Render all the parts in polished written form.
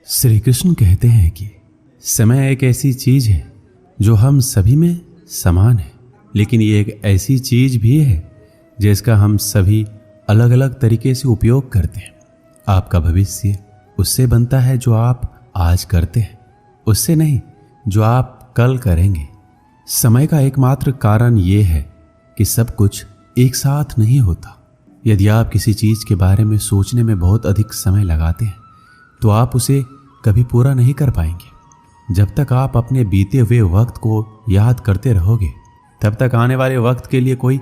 श्री कृष्ण कहते हैं कि समय एक ऐसी चीज है जो हम सभी में समान है, लेकिन ये एक ऐसी चीज भी है जिसका हम सभी अलग अलग तरीके से उपयोग करते हैं। आपका भविष्य उससे बनता है जो आप आज करते हैं, उससे नहीं जो आप कल करेंगे। समय का एकमात्र कारण ये है कि सब कुछ एक साथ नहीं होता। यदि आप किसी चीज के बारे में सोचने में बहुत अधिक समय लगाते हैं तो आप उसे कभी पूरा नहीं कर पाएंगे। जब तक आप अपने बीते हुए वक्त को याद करते रहोगे तब तक आने वाले वक्त के लिए कोई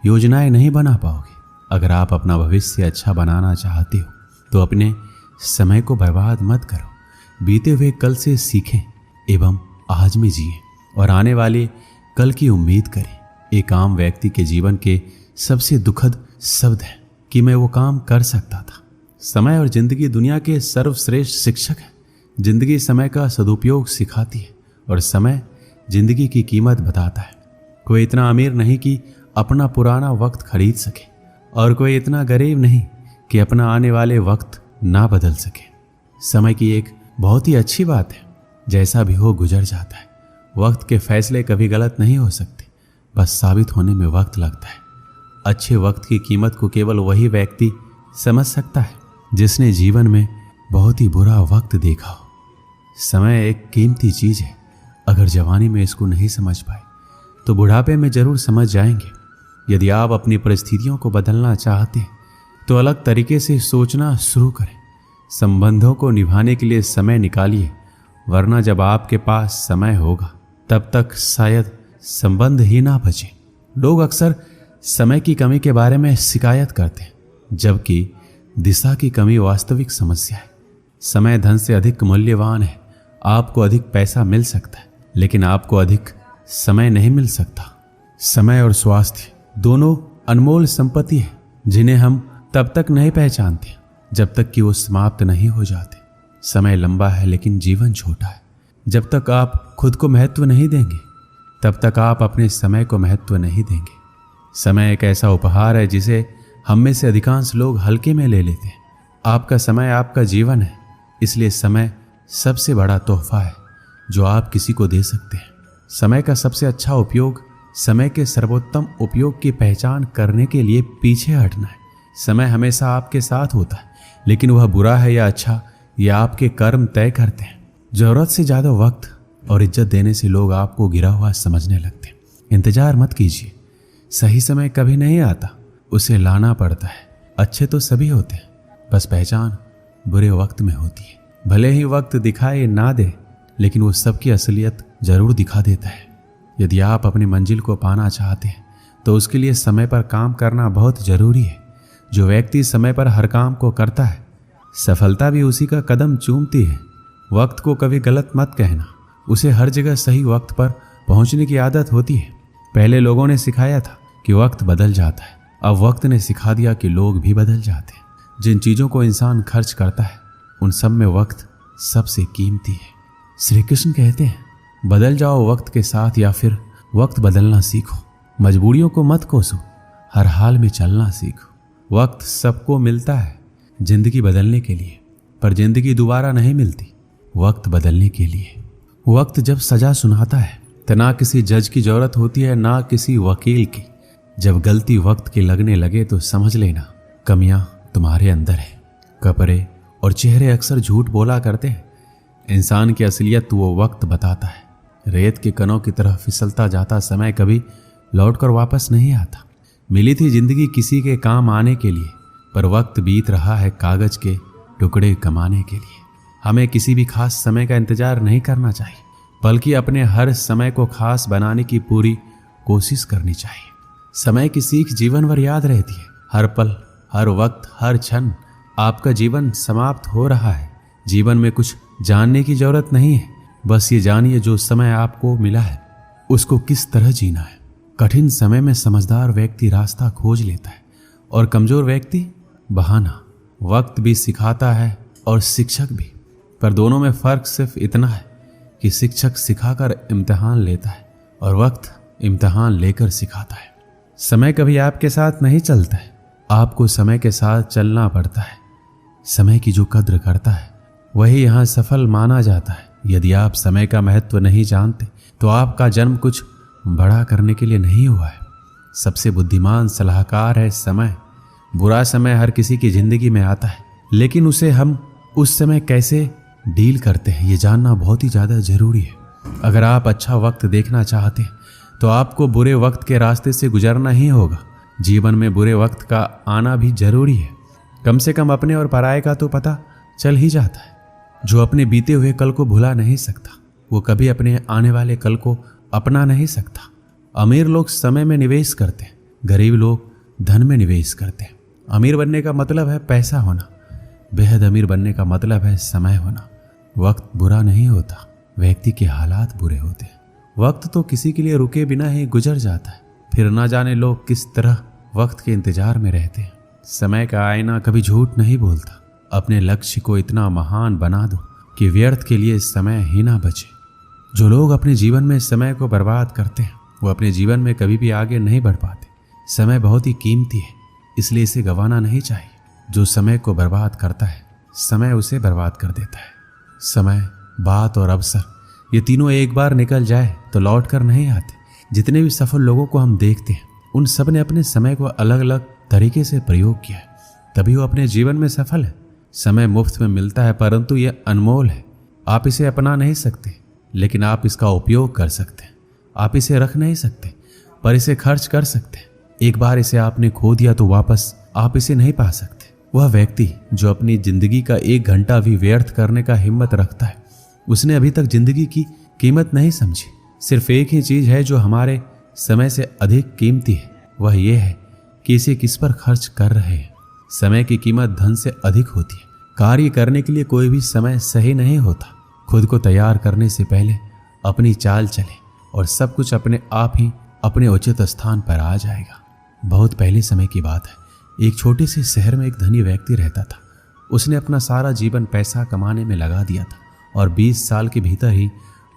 योजनाएं नहीं बना पाओगे। अगर आप अपना भविष्य अच्छा बनाना चाहते हो तो अपने समय को बर्बाद मत करो। बीते हुए कल से सीखें एवं आज में जिए और आने वाले कल की उम्मीद करें। एक आम व्यक्ति के जीवन के सबसे दुखद शब्द है कि मैं वो काम कर सकता था। समय और जिंदगी दुनिया के सर्वश्रेष्ठ शिक्षक हैं। जिंदगी समय का सदुपयोग सिखाती है और समय जिंदगी की कीमत बताता है। कोई इतना अमीर नहीं कि अपना पुराना वक्त खरीद सके और कोई इतना गरीब नहीं कि अपना आने वाले वक्त ना बदल सके। समय की एक बहुत ही अच्छी बात है, जैसा भी हो गुजर जाता है। वक्त के फैसले कभी गलत नहीं हो सकते, बस साबित होने में वक्त लगता है। अच्छे वक्त की कीमत को केवल वही व्यक्ति समझ सकता है जिसने जीवन में बहुत ही बुरा वक्त देखा हो। समय एक कीमती चीज है। अगर जवानी में इसको नहीं समझ पाए तो बुढ़ापे में जरूर समझ जाएंगे। यदि आप अपनी परिस्थितियों को बदलना चाहते हैं तो अलग तरीके से सोचना शुरू करें। संबंधों को निभाने के लिए समय निकालिए, वरना जब आपके पास समय होगा तब तक शायद संबंध ही ना बचे। लोग अक्सर समय की कमी के बारे में शिकायत करते हैं, जबकि दिशा की कमी वास्तविक समस्या है। समय धन से अधिक मूल्यवान है। आपको अधिक पैसा मिल सकता है, लेकिन आपको अधिक समय नहीं मिल सकता। समय और स्वास्थ्य दोनों अनमोल संपत्ति है जिन्हें हम तब तक नहीं पहचानते जब तक कि वो समाप्त नहीं हो जाते। समय लंबा है लेकिन जीवन छोटा है। जब तक आप खुद को महत्व नहीं देंगे तब तक आप अपने समय को महत्व नहीं देंगे। समय एक ऐसा उपहार है जिसे हम में से अधिकांश लोग हल्के में ले लेते हैं। आपका समय आपका जीवन है, इसलिए समय सबसे बड़ा तोहफा है जो आप किसी को दे सकते हैं। समय का सबसे अच्छा उपयोग समय के सर्वोत्तम उपयोग की पहचान करने के लिए पीछे हटना है। समय हमेशा आपके साथ होता है, लेकिन वह बुरा है या अच्छा यह आपके कर्म तय करते हैं। जरूरत से ज्यादा वक्त और इज्जत देने से लोग आपको गिरा हुआ समझने लगते हैं। इंतजार मत कीजिए, सही समय कभी नहीं आता, उसे लाना पड़ता है। अच्छे तो सभी होते हैं, बस पहचान बुरे वक्त में होती है। भले ही वक्त दिखाए ना दे, लेकिन वो सबकी असलियत जरूर दिखा देता है। यदि आप अपनी मंजिल को पाना चाहते हैं तो उसके लिए समय पर काम करना बहुत जरूरी है। जो व्यक्ति समय पर हर काम को करता है, सफलता भी उसी का कदम चूमती है। वक्त को कभी गलत मत कहना, उसे हर जगह सही वक्त पर पहुंचने की आदत होती है। पहले लोगों ने सिखाया था कि वक्त बदल जाता है, अब वक्त ने सिखा दिया कि लोग भी बदल जाते हैं। जिन चीजों को इंसान खर्च करता है उन सब में वक्त सबसे कीमती है। श्री कृष्ण कहते हैं, बदल जाओ वक्त के साथ या फिर वक्त बदलना सीखो। मजबूरियों को मत कोसो, हर हाल में चलना सीखो। वक्त सबको मिलता है जिंदगी बदलने के लिए, पर जिंदगी दोबारा नहीं मिलती वक्त बदलने के लिए। वक्त जब सजा सुनाता है तो ना किसी जज की जरूरत होती है ना किसी वकील की। जब गलती वक्त की लगने लगे तो समझ लेना कमियां तुम्हारे अंदर है। कपड़े और चेहरे अक्सर झूठ बोला करते हैं। इंसान की असलियत वो वक्त बताता है। रेत के कणों की तरह फिसलता जाता समय कभी लौटकर वापस नहीं आता। मिली थी जिंदगी किसी के काम आने के लिए, पर वक्त बीत रहा है कागज के टुकड़े कमाने के लिए। हमें किसी भी खास समय का इंतजार नहीं करना चाहिए, बल्कि अपने हर समय को खास बनाने की पूरी कोशिश करनी चाहिए। समय की सीख जीवन भर याद रहती है। हर पल, हर वक्त, हर क्षण आपका जीवन समाप्त हो रहा है। जीवन में कुछ जानने की जरूरत नहीं है, बस ये जानिए जो समय आपको मिला है उसको किस तरह जीना है। कठिन समय में समझदार व्यक्ति रास्ता खोज लेता है और कमजोर व्यक्ति बहाना। वक्त भी सिखाता है और शिक्षक भी, पर दोनों में फर्क सिर्फ इतना है कि शिक्षक सिखाकर इम्तिहान लेता है और वक्त इम्तिहान लेकर सिखाता है। समय कभी आपके साथ नहीं चलता है, आपको समय के साथ चलना पड़ता है। समय की जो कद्र करता है वही यहाँ सफल माना जाता है। यदि आप समय का महत्व नहीं जानते तो आपका जन्म कुछ बड़ा करने के लिए नहीं हुआ है। सबसे बुद्धिमान सलाहकार है समय। बुरा समय हर किसी की जिंदगी में आता है, लेकिन उसे हम उस समय कैसे डील करते हैं ये जानना बहुत ही ज़्यादा ज़रूरी है। अगर आप अच्छा वक्त देखना चाहते हैं तो आपको बुरे वक्त के रास्ते से गुजरना ही होगा। जीवन में बुरे वक्त का आना भी जरूरी है। कम से कम अपने और पराये का तो पता चल ही जाता है। जो अपने बीते हुए कल को भुला नहीं सकता वो कभी अपने आने वाले कल को अपना नहीं सकता। अमीर लोग समय में निवेश करते हैं, गरीब लोग धन में निवेश करते हैं। अमीर बनने का मतलब है पैसा होना, बेहद अमीर बनने का मतलब है समय होना। वक्त बुरा नहीं होता, व्यक्ति के हालात बुरे होते हैं। वक्त तो किसी के लिए रुके बिना ही गुजर जाता है, फिर ना जाने लोग किस तरह वक्त के इंतजार में रहते हैं। समय का आईना कभी झूठ नहीं बोलता। अपने लक्ष्य को इतना महान बना दो कि व्यर्थ के लिए समय ही ना बचे। जो लोग अपने जीवन में समय को बर्बाद करते हैं वो अपने जीवन में कभी भी आगे नहीं बढ़ पाते। समय बहुत ही कीमती है, इसलिए इसे गंवाना नहीं चाहिए। जो समय को बर्बाद करता है समय उसे बर्बाद कर देता है। समय, बात और अवसर ये तीनों एक बार निकल जाए तो लौट कर नहीं आते। जितने भी सफल लोगों को हम देखते हैं उन सब ने अपने समय को अलग अलग तरीके से प्रयोग किया है, तभी वो अपने जीवन में सफल है। समय मुफ्त में मिलता है परंतु यह अनमोल है। आप इसे अपना नहीं सकते, लेकिन आप इसका उपयोग कर सकते हैं। आप इसे रख नहीं सकते पर इसे खर्च कर सकते हैं। एक बार इसे आपने खो दिया तो वापस आप इसे नहीं पा सकते। वह व्यक्ति जो अपनी जिंदगी का 1 घंटा भी व्यर्थ करने का हिम्मत रखता है उसने अभी तक जिंदगी की कीमत नहीं समझी। सिर्फ एक ही चीज है जो हमारे समय से अधिक कीमती है, वह यह है कि इसे किस पर खर्च कर रहे हैं। समय की कीमत धन से अधिक होती है। कार्य करने के लिए कोई भी समय सही नहीं होता। खुद को तैयार करने से पहले अपनी चाल चले और सब कुछ अपने आप ही अपने उचित स्थान पर आ जाएगा। बहुत पहले समय की बात है, एक छोटे से शहर में एक धनी व्यक्ति रहता था। उसने अपना सारा जीवन पैसा कमाने में लगा दिया था और 20 साल के भीतर ही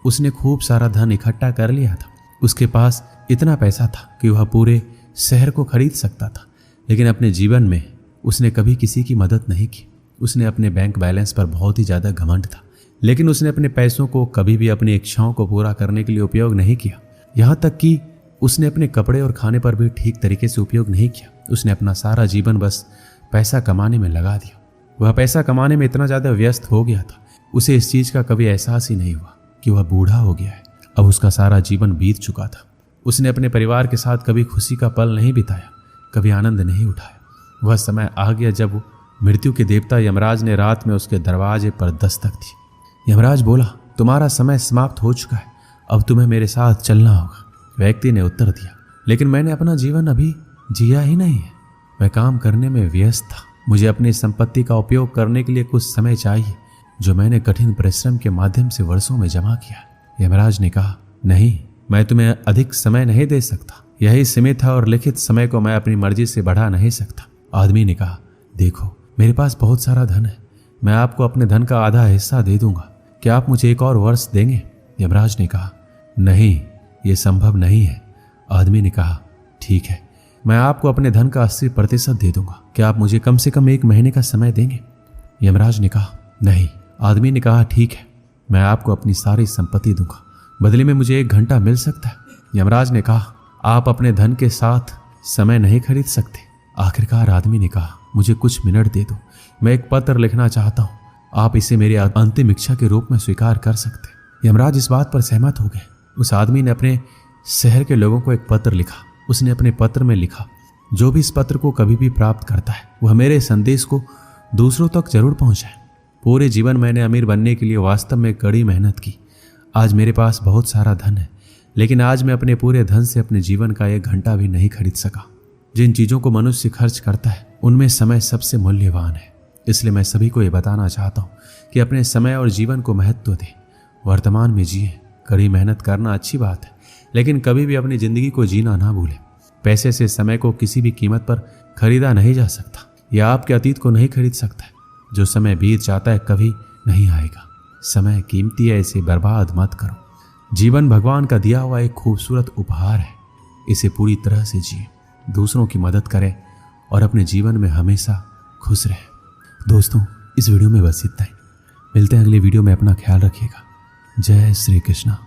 उसने खूब सारा धन इकट्ठा कर लिया था। उसके पास इतना पैसा था कि वह पूरे शहर को खरीद सकता था, लेकिन अपने जीवन में उसने कभी किसी की मदद नहीं की। उसने अपने बैंक बैलेंस पर बहुत ही ज़्यादा घमंड था, लेकिन उसने अपने पैसों को कभी भी अपनी इच्छाओं को पूरा करने के लिए उपयोग नहीं किया। यहाँ तक कि उसने अपने कपड़े और खाने पर भी ठीक तरीके से उपयोग नहीं किया। उसने अपना सारा जीवन बस पैसा कमाने में लगा दिया। वह पैसा कमाने में इतना ज़्यादा व्यस्त हो गया था, उसे इस चीज़ का कभी एहसास ही नहीं हुआ कि वह बूढ़ा हो गया है। अब उसका सारा जीवन बीत चुका था। उसने अपने परिवार के साथ कभी खुशी का पल नहीं बिताया, कभी आनंद नहीं उठाया। वह समय आ गया जब मृत्यु के देवता यमराज ने रात में उसके दरवाजे पर दस्तक दी। यमराज बोला, तुम्हारा समय समाप्त हो चुका है, अब तुम्हें मेरे साथ चलना होगा। व्यक्ति ने उत्तर दिया, लेकिन मैंने अपना जीवन अभी जिया ही नहीं है। मैं काम करने में व्यस्त था। मुझे अपनी संपत्ति का उपयोग करने के लिए कुछ समय चाहिए जो मैंने कठिन परिश्रम के माध्यम से वर्षों में जमा किया। यमराज ने कहा, नहीं, मैं तुम्हें अधिक समय नहीं दे सकता। यही सीमित है और लिखित समय को मैं अपनी मर्जी से बढ़ा नहीं सकता। आदमी ने कहा, देखो, मेरे पास बहुत सारा धन है, मैं आपको अपने धन का आधा हिस्सा दे दूंगा। क्या आप मुझे 1 और वर्ष देंगे? यमराज ने कहा, नहीं, ये संभव नहीं है। आदमी ने कहा, ठीक है, मैं आपको अपने धन का 80% दे दूंगा। क्या आप मुझे कम से कम 1 महीने का समय देंगे? यमराज ने कहा, नहीं। आदमी ने कहा, ठीक है, मैं आपको अपनी सारी संपत्ति दूंगा, बदले में मुझे 1 घंटा मिल सकता है। यमराज ने कहा, आप अपने धन के साथ समय नहीं खरीद सकते। आखिरकार आदमी ने कहा, मुझे कुछ मिनट दे दो, मैं एक पत्र लिखना चाहता हूँ, आप इसे मेरी अंतिम इच्छा के रूप में स्वीकार कर सकते। यमराज इस बात पर सहमत हो गए। उस आदमी ने अपने शहर के लोगों को एक पत्र लिखा। उसने अपने पत्र में लिखा, जो भी इस पत्र को कभी भी प्राप्त करता है वह मेरे संदेश को दूसरों तक जरूर पहुंचाए। पूरे जीवन मैंने अमीर बनने के लिए वास्तव में कड़ी मेहनत की। आज मेरे पास बहुत सारा धन है, लेकिन आज मैं अपने पूरे धन से अपने जीवन का 1 घंटा भी नहीं खरीद सका। जिन चीज़ों को मनुष्य खर्च करता है उनमें समय सबसे मूल्यवान है। इसलिए मैं सभी को ये बताना चाहता हूँ कि अपने समय और जीवन को महत्व दें। वर्तमान में जिए। कड़ी मेहनत करना अच्छी बात है, लेकिन कभी भी अपनी ज़िंदगी को जीना ना भूलें। पैसे से समय को किसी भी कीमत पर खरीदा नहीं जा सकता। यह आपके अतीत को नहीं खरीद सकता है। जो समय बीत जाता है कभी नहीं आएगा। समय कीमती है, इसे बर्बाद मत करो। जीवन भगवान का दिया हुआ एक खूबसूरत उपहार है, इसे पूरी तरह से जिए, दूसरों की मदद करें और अपने जीवन में हमेशा खुश रहें। दोस्तों, इस वीडियो में बस इतना ही। मिलते हैं अगले वीडियो में। अपना ख्याल रखिएगा। जय श्री कृष्णा।